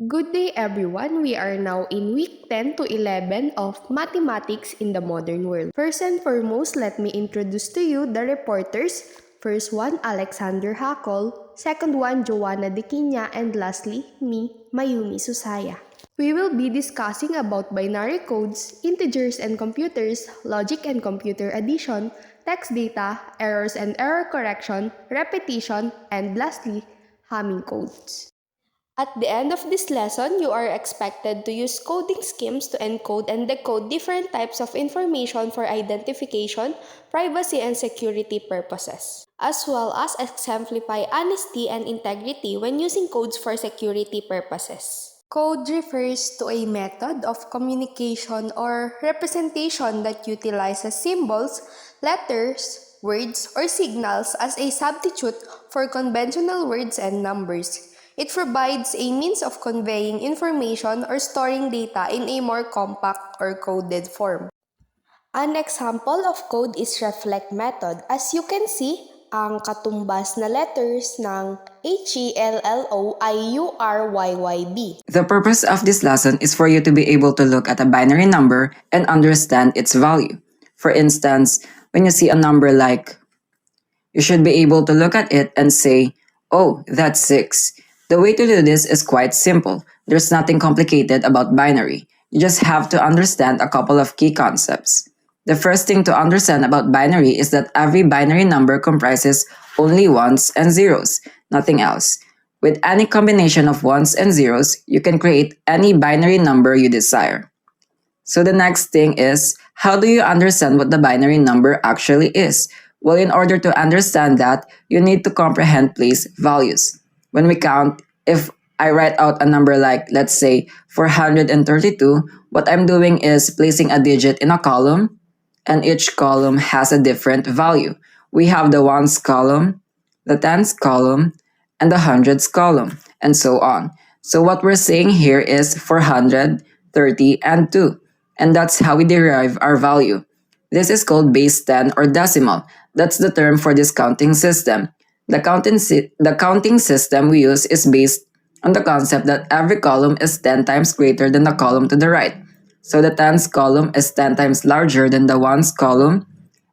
Good day everyone. We are now in week 10 to 11 of Mathematics in the Modern World. First and foremost, let me introduce to you the reporters. First one, Alexander Hakol. Second one, Joanna Dequiña. And lastly, me, Mayumi Susaya. We will be discussing about binary codes, integers and computers, logic and computer addition, text data, errors and error correction, repetition, and lastly, Hamming codes. At the end of this lesson, you are expected to use coding schemes to encode and decode different types of information for identification, privacy, and security purposes, as well as exemplify honesty and integrity when using codes for security purposes. Code refers to a method of communication or representation that utilizes symbols, letters, words, or signals as a substitute for conventional words and numbers. It provides a means of conveying information or storing data in a more compact or coded form. An example of code is reflect method. As you can see, ang katumbas na letters ng HELLOIURYYB. The purpose of this lesson is for you to be able to look at a binary number and understand its value. For instance, when you see a number like, you should be able to look at it and say, oh, that's 6. The way to do this is quite simple. There's nothing complicated about binary. You just have to understand a couple of key concepts. The first thing to understand about binary is that every binary number comprises only ones and zeros, nothing else. With any combination of ones and zeros, you can create any binary number you desire. So the next thing is, how do you understand what the binary number actually is? Well, in order to understand that, you need to comprehend place values. When we count, if I write out a number like, let's say, 432, what I'm doing is placing a digit in a column, and each column has a different value. We have the ones column, the tens column, and the hundreds column, and so on. So what we're saying here is 430 and 2, and that's how we derive our value. This is called base 10 or decimal. That's the term for this counting system. The counting system we use is based on the concept that every column is 10 times greater than the column to the right. So the tens column is 10 times larger than the ones column,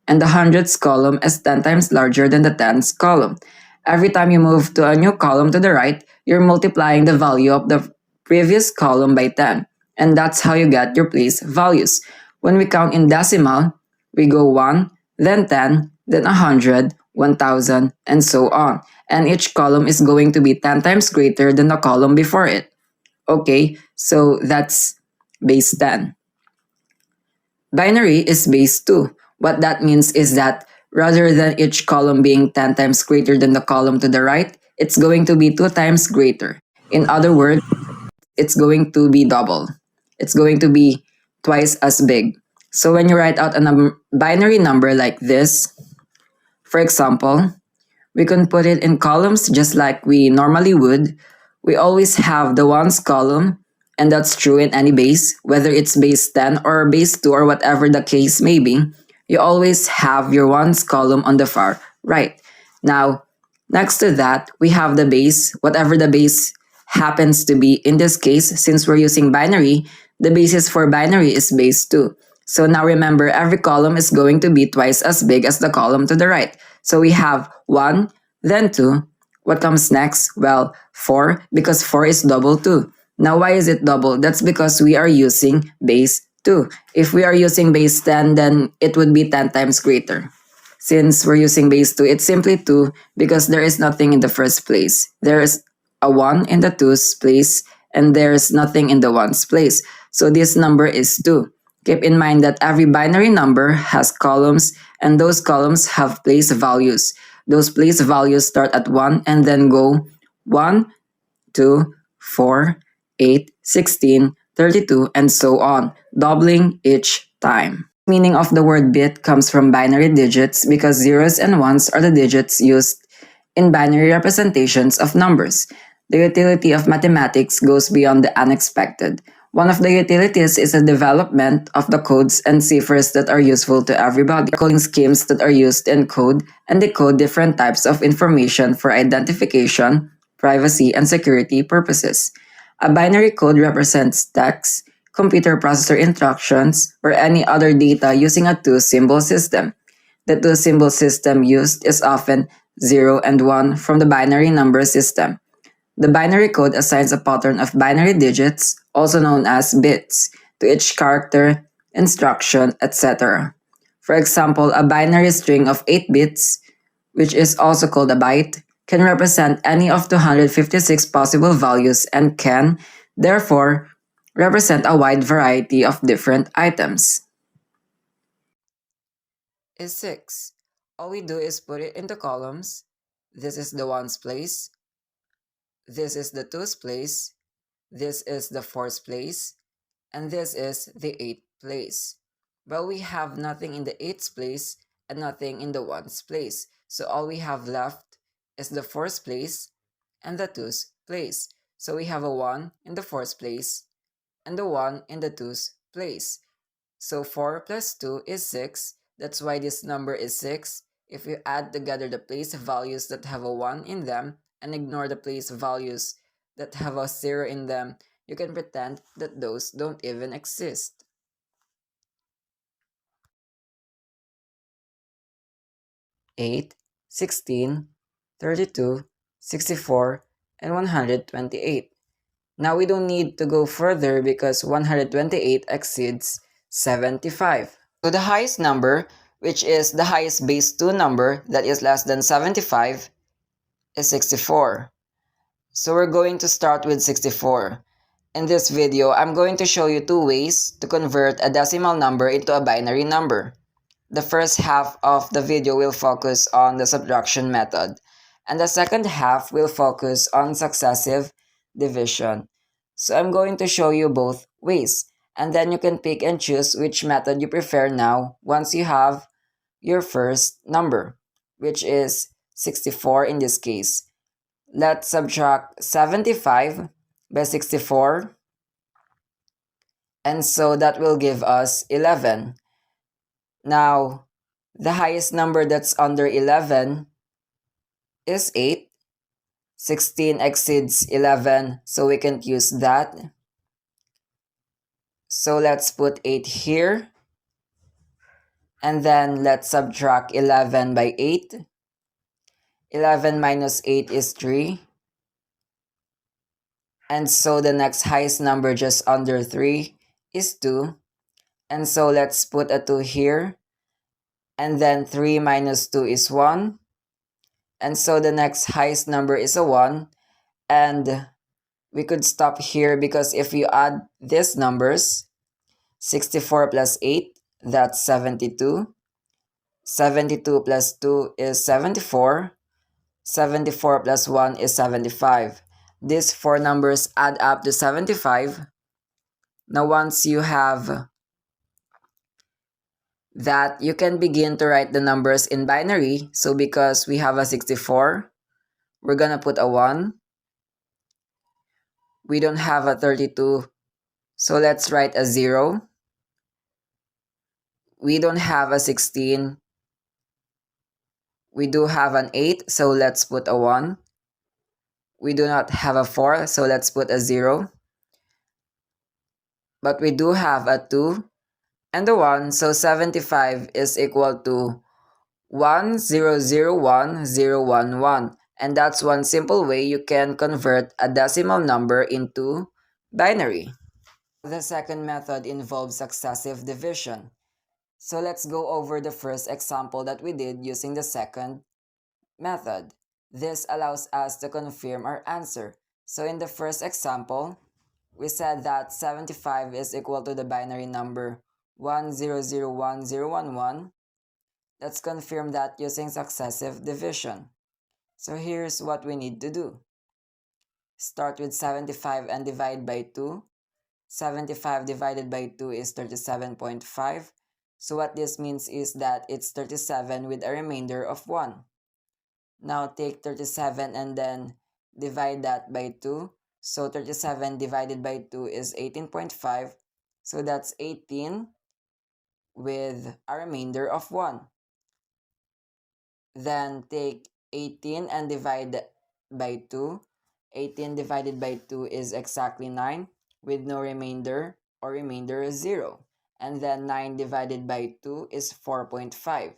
and the hundreds column is 10 times larger than the tens column. Every time you move to a new column to the right, you're multiplying the value of the previous column by 10, and that's how you get your place values. When we count in decimal, we go 1, then 10, then 100, 1000, and so on. And each column is going to be 10 times greater than the column before it. Okay, so that's base 10. Binary is base 2. What that means is that rather than each column being 10 times greater than the column to the right, it's going to be 2 times greater. In other words, it's going to be double. It's going to be twice as big. So when you write out a binary number like this, for example, we can put it in columns just like we normally would. We always have the ones column, and that's true in any base, whether it's base 10 or base 2 or whatever the case may be. You always have your ones column on the far right. Now, next to that, we have the base, whatever the base happens to be. In this case, since we're using binary, the basis for binary is base 2. So now remember, every column is going to be twice as big as the column to the right. So we have 1, then 2. What comes next? Well, 4, because 4 is double 2. Now why is it double? That's because we are using base 2. If we are using base 10, then it would be 10 times greater. Since we're using base 2, it's simply 2 because there is nothing in the first place. There is a 1 in the 2's place, and there's nothing in the 1's place. So this number is 2. Keep in mind that every binary number has columns, and those columns have place values. Those place values start at 1 and then go 1, 2, 4, 8, 16, 32, and so on, doubling each time. Meaning of the word bit comes from binary digits because zeros and ones are the digits used in binary representations of numbers. The utility of mathematics goes beyond the unexpected. One of the utilities is the development of the codes and ciphers that are useful to everybody. Coding schemes that are used in code and decode different types of information for identification, privacy, and security purposes. A binary code represents text, computer processor instructions, or any other data using a two-symbol system. The two-symbol system used is often 0 and 1 from the binary number system. The binary code assigns a pattern of binary digits, also known as bits, to each character, instruction, etc. For example, a binary string of 8 bits, which is also called a byte, can represent any of 256 possible values and can, therefore, represent a wide variety of different items. Is 6. All we do is put it into columns. This is the ones place. This is the twos place. This is the fourth place. And this is the eighth place. Well, we have nothing in the eighth place and nothing in the ones place. So all we have left is the fourth place and the twos place. So we have a 1 in the fourth place and the 1 in the twos place. So 4 plus 2 is 6. That's why this number is 6. If you add together the place values that have a 1 in them and ignore the place values that have a 0 in them, you can pretend that those don't even exist. Eight, 16, 32, 64, and 128. Now we don't need to go further because 128 exceeds 75. So the highest number, which is the highest base 2 number that is less than 75, is 64. So we're going to start with 64. In this video, I'm going to show you two ways to convert a decimal number into a binary number. The first half of the video will focus on the subtraction method, and the second half will focus on successive division. So I'm going to show you both ways, and then you can pick and choose which method you prefer now once you have your first number, which is 64 in this case. Let's subtract 75 by 64, and so that will give us 11. Now, the highest number that's under 11 is 8. 16 exceeds 11, so we can't use that. So let's put 8 here. And then let's subtract 11 by 8. 11 minus 8 is 3. And so the next highest number just under 3 is 2. And so let's put a 2 here. And then 3 minus 2 is 1. And so the next highest number is a 1. And we could stop here because if you add these numbers, 64 plus 8, that's 72. 72 plus 2 is 74. 74 plus 1 is 75. These four numbers add up to 75. Now once you have that, you can begin to write the numbers in binary. So because we have a 64, we're gonna put a 1. We don't have a 32, so let's write a 0. We don't have a 16. We do have an 8, so let's put a 1. We do not have a 4, so let's put a 0. But we do have a 2 and a 1, so 75 is equal to 1001011. And that's one simple way you can convert a decimal number into binary. The second method involves successive division. So let's go over the first example that we did using the second method. This allows us to confirm our answer. So in the first example, we said that 75 is equal to the binary number 1001011. Let's confirm that using successive division. So here's what we need to do. Start with 75 and divide by 2. 75 divided by 2 is 37.5. So what this means is that it's 37 with a remainder of 1. Now take 37 and then divide that by 2. So 37 divided by 2 is 18.5. So that's 18 with a remainder of 1. Then take 18 and divide by 2. 18 divided by 2 is exactly 9 with no remainder, or remainder is 0. And then 9 divided by 2 is 4.5.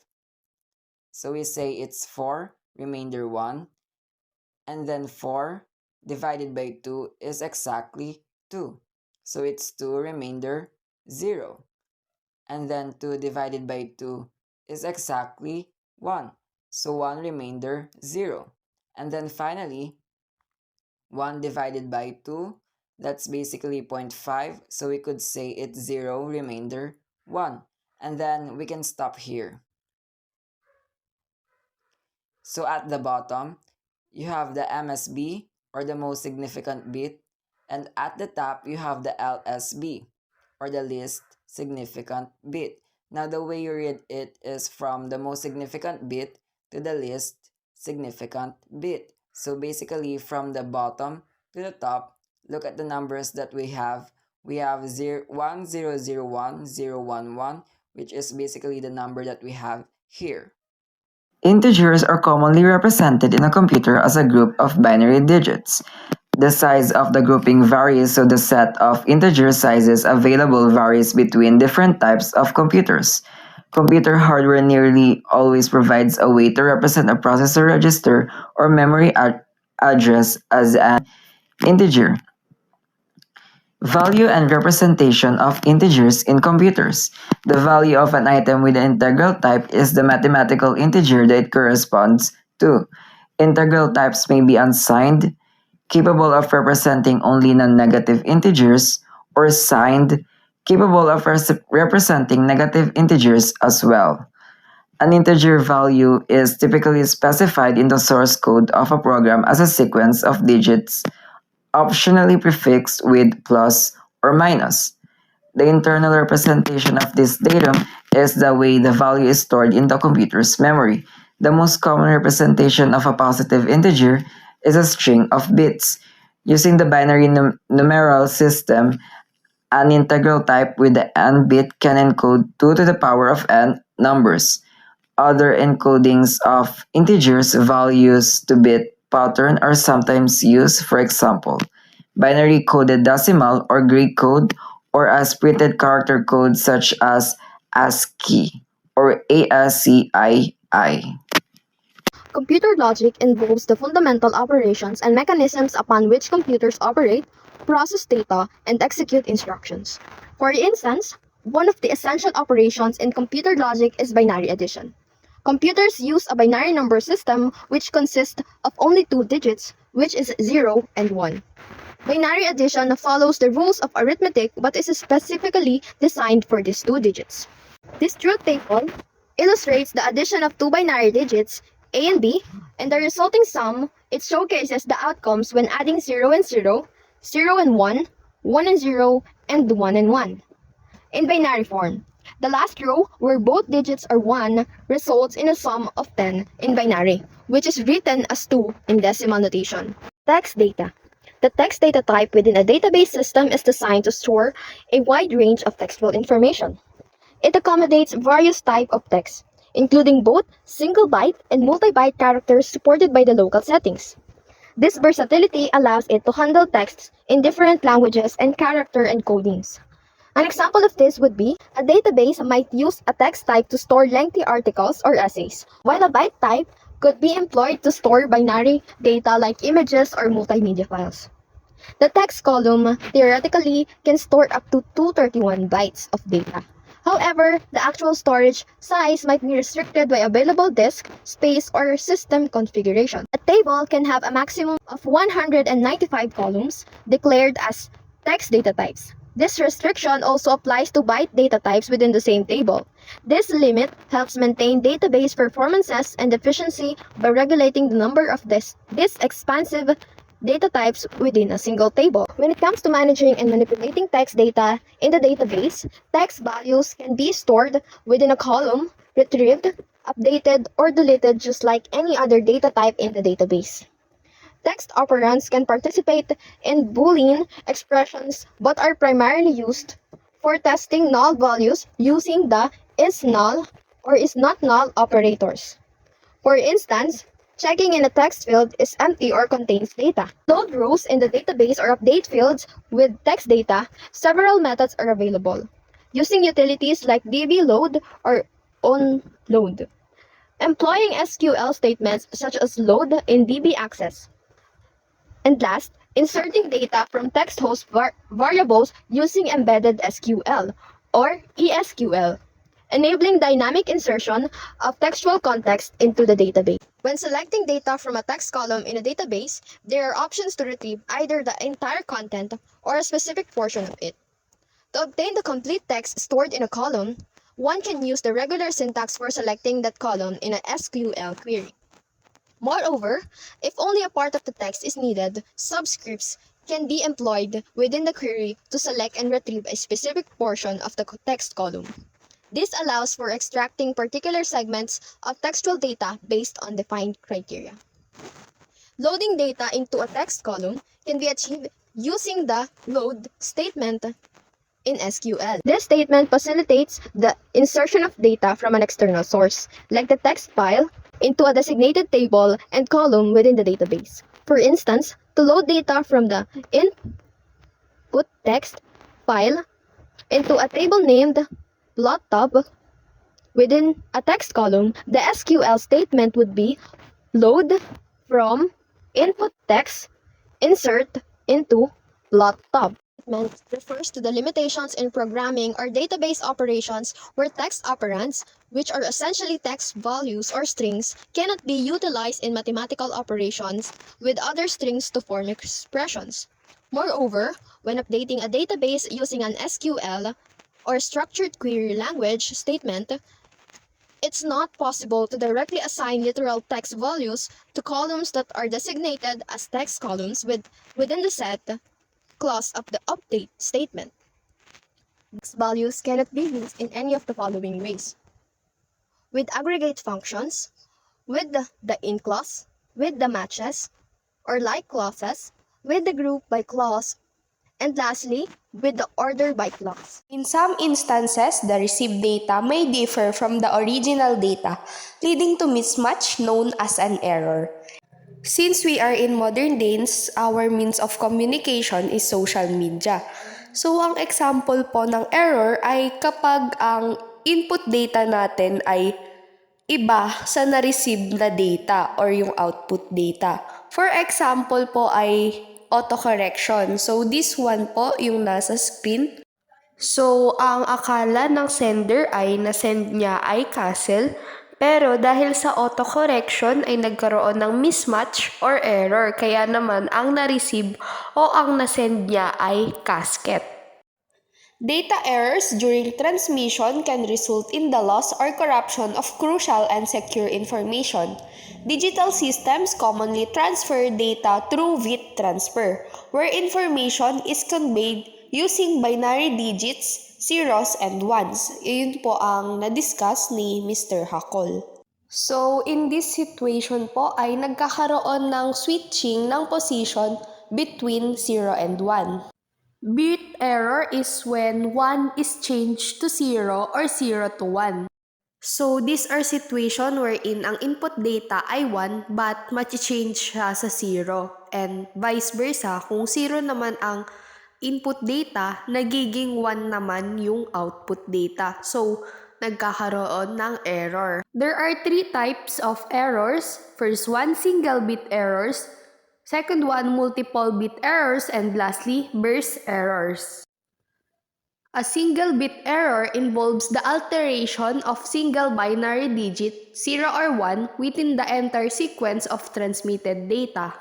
So we say it's 4, remainder 1. And then 4 divided by 2 is exactly 2. So it's 2, remainder 0. And then 2 divided by 2 is exactly 1. So 1, remainder 0. And then finally, 1 divided by 2, that's basically 0.5. So we could say it's 0, remainder 1. And then we can stop here. So at the bottom, you have the MSB, or the most significant bit. And at the top, you have the LSB, or the least significant bit. Now, the way you read it is from the most significant bit to the least significant bit. So basically, from the bottom to the top, look at the numbers that we have. We have 1001, which is basically the number that we have here. Integers are commonly represented in a computer as a group of binary digits. The size of the grouping varies, so the set of integer sizes available varies between different types of computers. Computer hardware nearly always provides a way to represent a processor register or memory address as an integer. Value and representation of integers in computers. The value of an item with an integral type is the mathematical integer that it corresponds to. Integral types may be unsigned, capable of representing only non-negative integers, or signed, capable of representing negative integers as well. An integer value is typically specified in the source code of a program as a sequence of digits, optionally prefixed with plus or minus. The internal representation of this datum is the way the value is stored in the computer's memory. The most common representation of a positive integer is a string of bits. Using the binary numeral system, an integral type with the n bit can encode 2 to the power of n numbers. Other encodings of integers values to bit pattern are sometimes used, for example, binary coded decimal or Greek code, or as printed character code such as ASCII or ASCII. Computer logic involves the fundamental operations and mechanisms upon which computers operate, process data, and execute instructions. For instance, one of the essential operations in computer logic is binary addition. Computers use a binary number system which consists of only two digits, which is 0 and 1. Binary addition follows the rules of arithmetic but is specifically designed for these two digits. This truth table illustrates the addition of two binary digits, A and B, and the resulting sum. It showcases the outcomes when adding 0 and 0, 0 and 1, 1 and 0, and 1 and 1. In binary form, the last row, where both digits are 1, results in a sum of 10 in binary, which is written as 2 in decimal notation. Text data. The text data type within a database system is designed to store a wide range of textual information. It accommodates various types of text, including both single byte and multi-byte characters supported by the local settings. This versatility allows it to handle texts in different languages and character encodings. An example of this would be a database might use a text type to store lengthy articles or essays, while a byte type could be employed to store binary data like images or multimedia files. The text column theoretically can store up to 231 bytes of data. However, the actual storage size might be restricted by available disk space or system configuration. A table can have a maximum of 195 columns declared as text data types. This restriction also applies to byte data types within the same table. This limit helps maintain database performances and efficiency by regulating the number of this expansive data types within a single table. When it comes to managing and manipulating text data in the database, text values can be stored within a column, retrieved, updated, or deleted just like any other data type in the database. Text operands can participate in Boolean expressions but are primarily used for testing null values using the is null or is not null operators. For instance, Checking in a text field is empty or contains data. Load rows in the database or update fields with text data, several methods are available. Using utilities like dbload or onload. Employing SQL statements such as load in DB access. And last, inserting data from text host variables using embedded SQL or ESQL, enabling dynamic insertion of textual context into the database. When selecting data from a text column in a database, there are options to retrieve either the entire content or a specific portion of it. To obtain the complete text stored in a column, one can use the regular syntax for selecting that column in an SQL query. Moreover, if only a part of the text is needed, subscripts can be employed within the query to select and retrieve a specific portion of the text column. This allows for extracting particular segments of textual data based on defined criteria. Loading data into a text column can be achieved using the load statement in SQL. This statement facilitates the insertion of data from an external source, like the text file, into a designated table and column within the database. For instance, to load data from the input text file into a table named plot tab within a text column, the SQL statement would be load from input text insert into plot tab. Statement refers to the limitations in programming or database operations where text operands, which are essentially text values or strings, cannot be utilized in mathematical operations with other strings to form expressions. Moreover, when updating a database using an SQL or structured query language statement, it's not possible to directly assign literal text values to columns that are designated as text columns within the set clause of the update statement. These values cannot be used in any of the following ways: with aggregate functions, with the in clause, with the matches, or like clauses, with the group by clause, and lastly, with the order by clause. In some instances, the received data may differ from the original data, leading to mismatch known as an error. Since we are in modern days, our means of communication is social media. So, ang example po ng error ay kapag ang input data natin ay iba sa na-receive na data or yung output data. For example po ay autocorrection. So, this one po yung nasa screen. So, ang akala ng sender ay na-send niya ay castle, pero dahil sa autocorrection ay nagkaroon ng mismatch or error, kaya naman ang na-receive o ang na-send niya ay casket. Data errors during transmission can result in the loss or corruption of crucial and secure information. Digital systems commonly transfer data through bit transfer, where information is conveyed using binary digits, zeros, and ones. Iyon po ang na-discuss ni Mr. Hakol. So, in this situation po ay nagkakaroon ng switching ng position between 0 and 1. Bit error is when 1 is changed to 0 or 0 to 1. So, these are situation wherein ang input data ay 1 but ma-change siya sa 0. And vice versa, kung 0 naman ang input data, nagiging 1 naman yung output data. So, nagkakaroon ng error. There are 3 types of errors. First one, single bit errors. Second one, multiple bit errors. And lastly, burst errors. A single bit error involves the alteration of single binary digit, 0 or 1, within the entire sequence of transmitted data.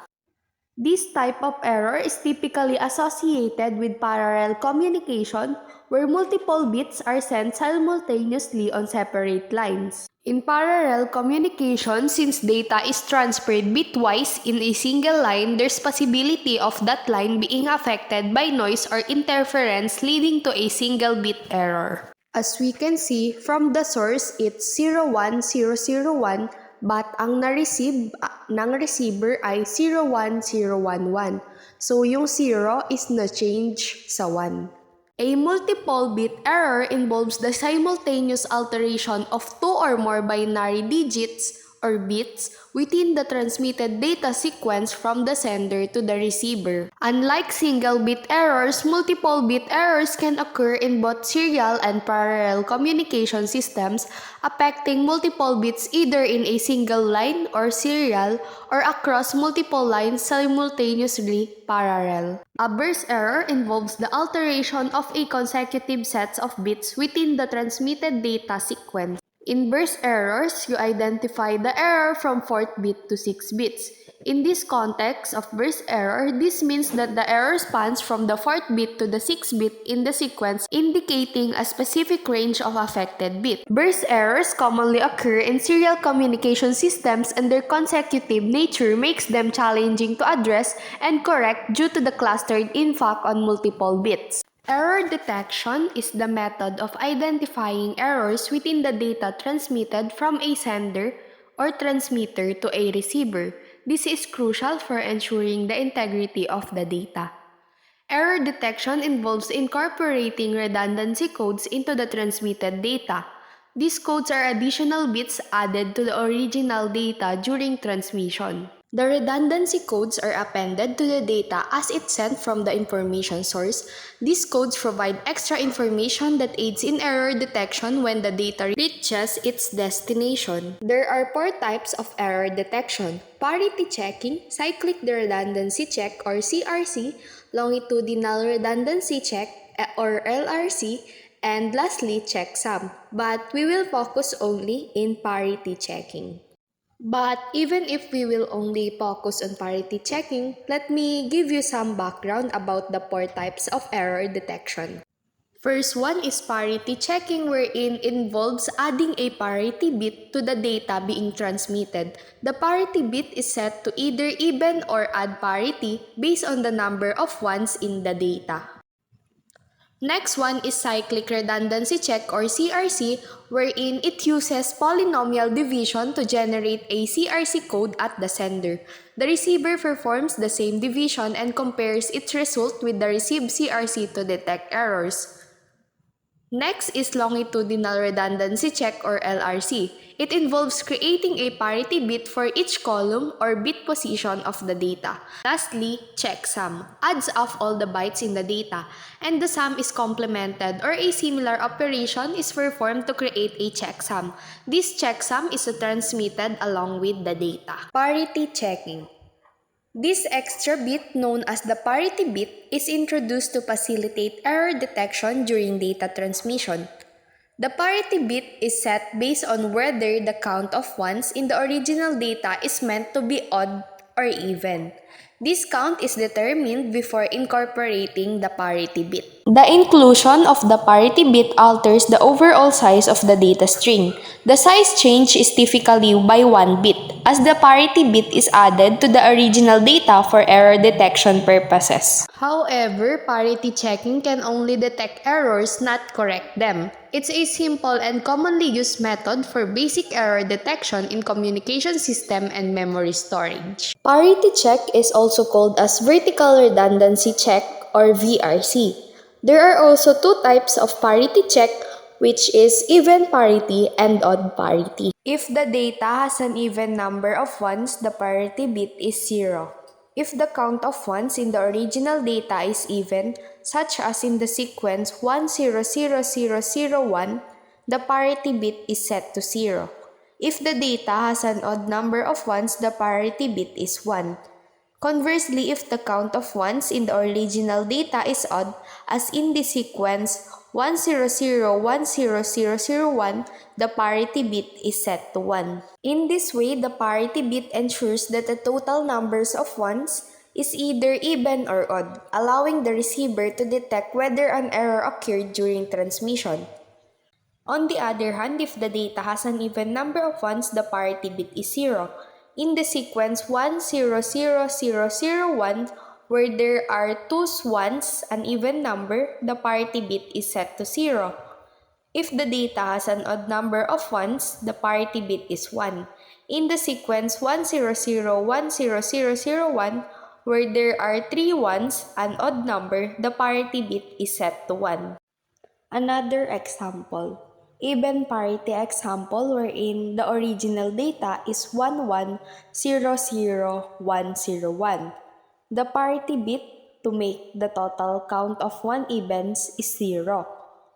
This type of error is typically associated with parallel communication where multiple bits are sent simultaneously on separate lines. In parallel communication, since data is transferred bitwise in a single line, there's possibility of that line being affected by noise or interference leading to a single bit error. As we can see, from the source, it's 01001, but ang na-receive ng receiver ay 01011. So, yung 0 is na-change sa 1. A multiple bit error involves the simultaneous alteration of 2 or more binary digits or bits within the transmitted data sequence from the sender to the receiver. Unlike single bit errors, multiple bit errors can occur in both serial and parallel communication systems, affecting multiple bits either in a single line or serial or across multiple lines simultaneously parallel. A burst error involves the alteration of a consecutive set of bits within the transmitted data sequence. In burst errors, you identify the error from 4th bit to 6 bits. In this context of burst error, this means that the error spans from the 4th bit to the 6th bit in the sequence, indicating a specific range of affected bits. Burst errors commonly occur in serial communication systems, and their consecutive nature makes them challenging to address and correct due to the clustered impact on multiple bits. Error detection is the method of identifying errors within the data transmitted from a sender or transmitter to a receiver. This is crucial for ensuring the integrity of the data. Error detection involves incorporating redundancy codes into the transmitted data. These codes are additional bits added to the original data during transmission. The redundancy codes are appended to the data as it's sent from the information source. These codes provide extra information that aids in error detection when the data reaches its destination. There are 4 types of error detection: parity checking, cyclic redundancy check or CRC, longitudinal redundancy check or LRC, and lastly checksum. But we will focus only in parity checking. But even if we will only focus on parity checking, let me give you some background about the 4 types of error detection. First one is parity checking, wherein involves adding a parity bit to the data being transmitted. The parity bit is set to either even or odd parity based on the number of ones in the data. Next one is cyclic redundancy check or CRC, wherein it uses polynomial division to generate a CRC code at the sender. The receiver performs the same division and compares its result with the received CRC to detect errors. Next is longitudinal redundancy check or LRC. It involves creating a parity bit for each column or bit position of the data. Lastly, checksum adds up all the bytes in the data, and the sum is complemented, or a similar operation is performed to create a checksum. This checksum is transmitted along with the data. Parity checking. This extra bit, known as the parity bit, is introduced to facilitate error detection during data transmission. The parity bit is set based on whether the count of ones in the original data is meant to be odd or even. This count is determined before incorporating the parity bit. The inclusion of the parity bit alters the overall size of the data string. The size change is typically by 1 bit, as the parity bit is added to the original data for error detection purposes. However, parity checking can only detect errors, not correct them. It's a simple and commonly used method for basic error detection in communication system and memory storage. Parity check is also called as vertical redundancy check or VRC. There are also 2 types of parity check, which is even parity and odd parity. If the data has an even number of ones, the parity bit is 0. If the count of ones in the original data is even, such as in the sequence 100001, the parity bit is set to 0. If the data has an odd number of ones, the parity bit is 1. Conversely, if the count of ones in the original data is odd, as in the sequence 10010001, the parity bit is set to 1. In this way, the parity bit ensures that the total numbers of ones is either even or odd, allowing the receiver to detect whether an error occurred during transmission. On the other hand, if the data has an even number of ones, the parity bit is 0. In the sequence 100001, where there are 2 ones, an even number, the parity bit is set to 0. If the data has an odd number of ones, the parity bit is 1. In the sequence 10010001, where there are 3 ones, an odd number, the parity bit is set to 1. Another example. Even parity example wherein the original data is 11000101. The parity bit to make the total count of one events is 0,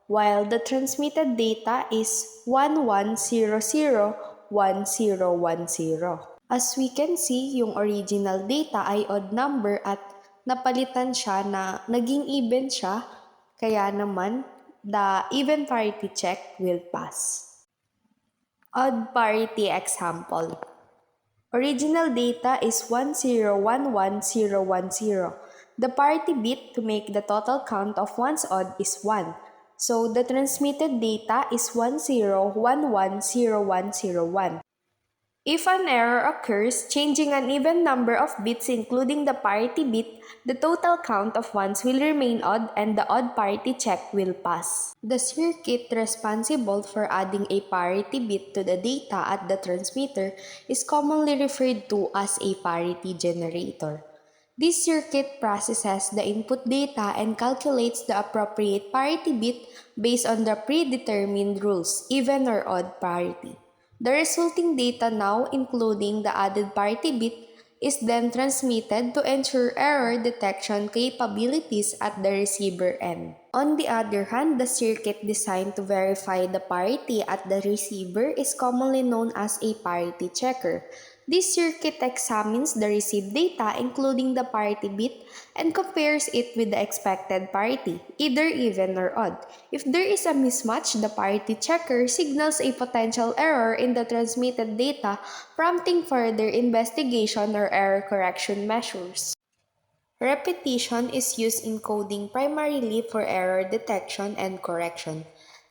while the transmitted data is 11001010. As we can see, yung original data ay odd number at napalitan siya na naging even siya, kaya naman the even parity check will pass. Odd parity example. Original data is 10111010. The parity bit to make the total count of one's odd is 1. So the transmitted data is 10110101. If an error occurs, changing an even number of bits including the parity bit, the total count of ones will remain odd and the odd parity check will pass. The circuit responsible for adding a parity bit to the data at the transmitter is commonly referred to as a parity generator. This circuit processes the input data and calculates the appropriate parity bit based on the predetermined rules, even or odd parity. The resulting data now, including the added parity bit, is then transmitted to ensure error detection capabilities at the receiver end. On the other hand, the circuit designed to verify the parity at the receiver is commonly known as a parity checker. This circuit examines the received data, including the parity bit, and compares it with the expected parity, either even or odd. If there is a mismatch, the parity checker signals a potential error in the transmitted data, prompting further investigation or error correction measures. Repetition is used in coding primarily for error detection and correction.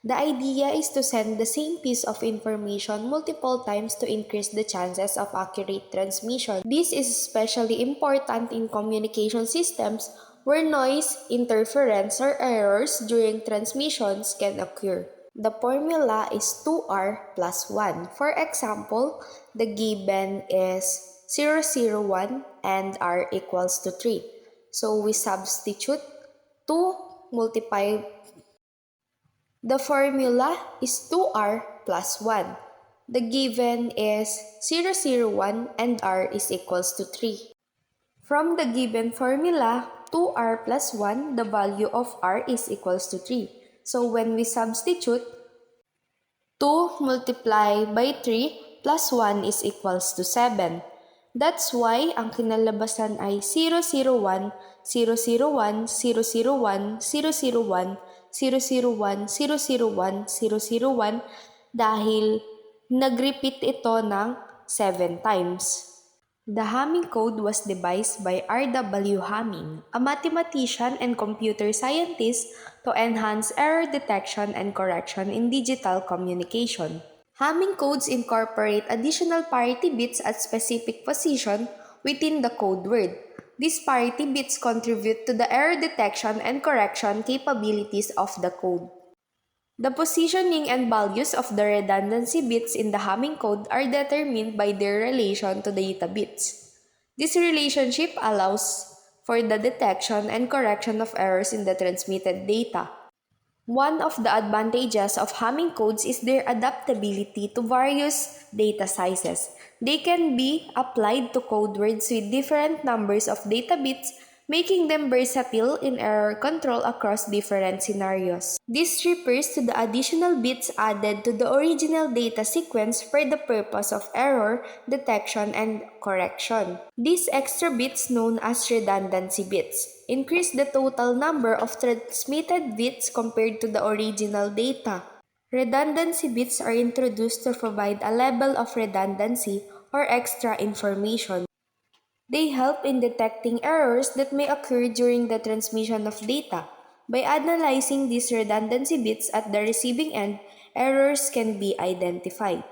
The idea is to send the same piece of information multiple times to increase the chances of accurate transmission. This is especially important in communication systems where noise, interference, or errors during transmissions can occur. The formula is 2r plus 1. For example, the given is 001 and r equals to 3. So we substitute 2 multiplied. The formula is 2r plus 1. The given is 001 and r is equals to 3. From the given formula, 2r plus 1, the value of r is equals to 3. So when we substitute, 2 multiplied by 3 plus 1 is equals to 7. That's why ang kinalabasan ay 001, 001, 001, 001, 001, 001, 001 dahil nag-repeat ito ng 7 times. The Hamming code was devised by R.W. Hamming, a mathematician and computer scientist, to enhance error detection and correction in digital communication. Hamming codes incorporate additional parity bits at specific position within the code word. These parity bits contribute to the error detection and correction capabilities of the code. The positioning and values of the redundancy bits in the Hamming code are determined by their relation to the data bits. This relationship allows for the detection and correction of errors in the transmitted data. One of the advantages of Hamming codes is their adaptability to various data sizes. They can be applied to code words with different numbers of data bits, making them versatile in error control across different scenarios. This refers to the additional bits added to the original data sequence for the purpose of error detection and correction. These extra bits, known as redundancy bits, increase the total number of transmitted bits compared to the original data. Redundancy bits are introduced to provide a level of redundancy or extra information. They help in detecting errors that may occur during the transmission of data. By analyzing these redundancy bits at the receiving end, errors can be identified.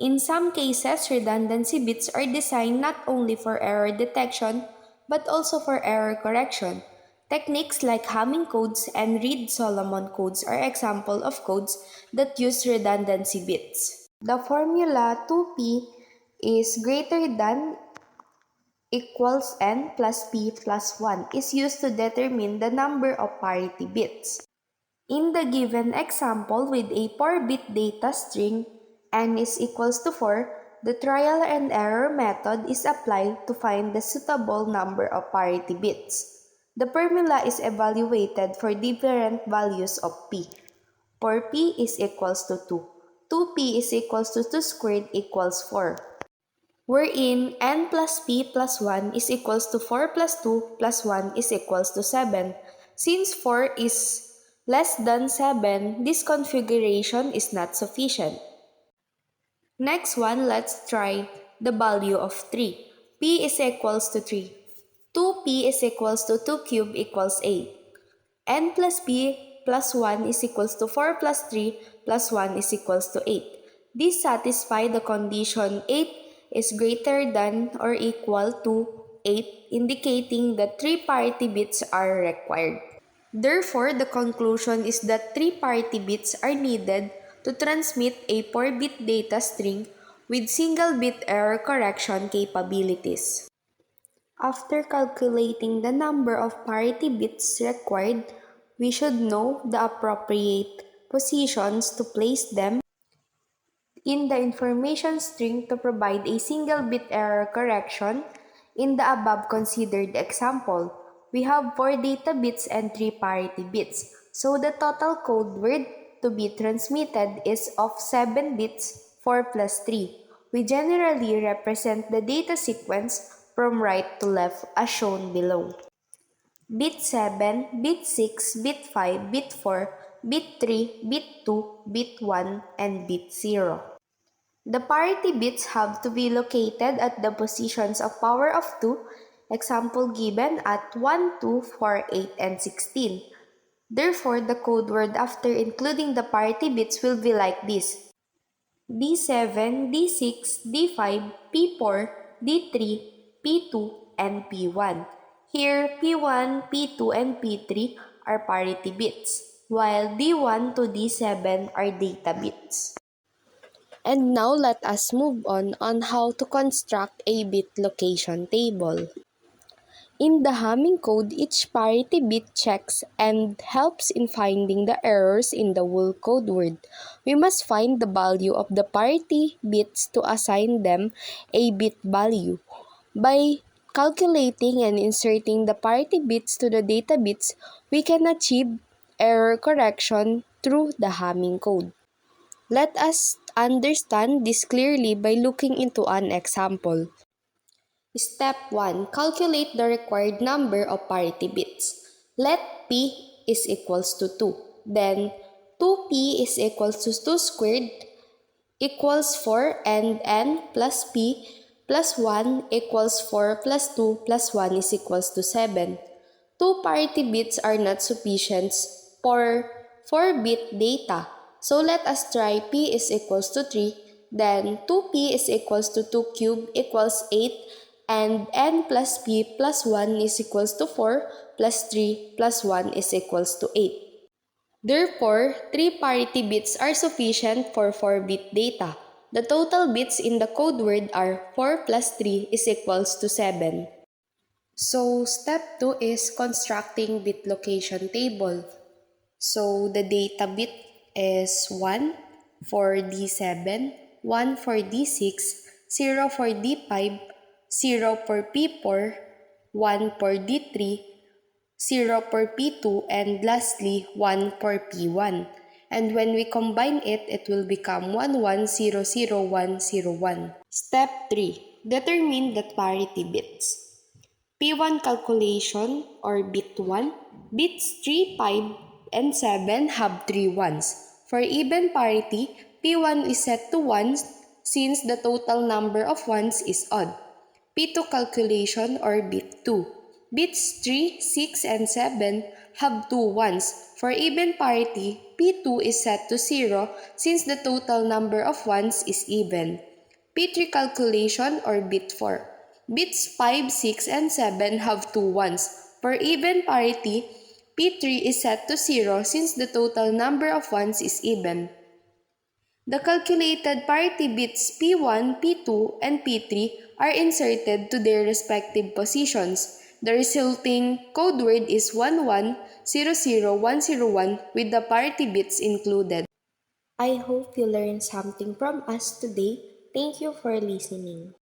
In some cases, redundancy bits are designed not only for error detection, but also for error correction. Techniques like Hamming codes and Reed-Solomon codes are examples of codes that use redundancy bits. The formula 2p is greater than equals n plus p plus 1 is used to determine the number of parity bits. In the given example with a 4-bit data string, n is equals to 4, the trial and error method is applied to find the suitable number of parity bits. The formula is evaluated for different values of p. For p is equals to 2. 2p is equals to 2 squared equals 4. Wherein n plus p plus 1 is equals to 4 plus 2 plus 1 is equals to 7. Since 4 is less than 7, this configuration is not sufficient. Next one, let's try the value of 3. P is equals to 3. 2p is equals to 2 cubed equals 8. N plus p plus 1 is equals to 4 plus 3 plus 1 is equals to 8. This satisfies the condition 8 is greater than or equal to 8, indicating that 3 parity bits are required. Therefore, the conclusion is that 3 parity bits are needed to transmit a 4-bit data string with single-bit error correction capabilities. After calculating the number of parity bits required, we should know the appropriate positions to place them in the information string to provide a single-bit error correction. In the above considered example, we have 4 data bits and 3 parity bits, so the total code word to be transmitted is of 7 bits, 4 plus 3. We generally represent the data sequence from right to left as shown below. Bit 7, bit 6, bit 5, bit 4, bit 3, bit 2, bit 1, and bit 0. The parity bits have to be located at the positions of power of 2, example given at 1, 2, 4, 8, and 16. Therefore, the code word after including the parity bits will be like this: D7, D6, D5, P4, D3, P2, and P1. Here, P1, P2, and P3 are parity bits, while D1 to D7 are data bits. And now let us move on how to construct a bit location table. In the Hamming code, each parity bit checks and helps in finding the errors in the whole code word. We must find the value of the parity bits to assign them a bit value. By calculating and inserting the parity bits to the data bits, we can achieve error correction through the Hamming code. Let us understand this clearly by looking into an example. Step 1. Calculate the required number of parity bits. Let p is equals to 2. Then 2p is equals to 2 squared equals 4 and n plus p plus 1 equals 4 plus 2 plus 1 is equals to 7. 2 parity bits are not sufficient for 4-bit data. So let us try p is equals to 3, then 2p is equals to 2 cubed equals 8, and n plus p plus 1 is equals to 4 plus 3 plus 1 is equals to 8. Therefore, 3 parity bits are sufficient for 4-bit data. The total bits in the code word are 4 plus 3 is equals to 7. So, step 2 is constructing bit location table. So, the data bit is 1 for D7, 1 for D6, 0 for D5, 0 for P4, 1 for D3, 0 for P2, and lastly, 1 for P1. And when we combine it, it will become 1, 1, 0, 0, 1, 0, 1. Step 3. Determine the parity bits. P1 calculation or bit 1. Bits 3, 5, and 7 have 3 ones. For even parity, P1 is set to 1 since the total number of ones is odd. P2 calculation or bit 2. Bits 3, 6, and 7 have 2 ones. For even parity, P2 is set to 0 since the total number of ones is even. P3 calculation or bit 4. Bits 5, 6, and 7 have 2 ones. For even parity, P3 is set to 0 since the total number of ones is even. The calculated parity bits P1, P2, and P3 are inserted to their respective positions. The resulting code word is 1100101 with the parity bits included. I hope you learned something from us today. Thank you for listening.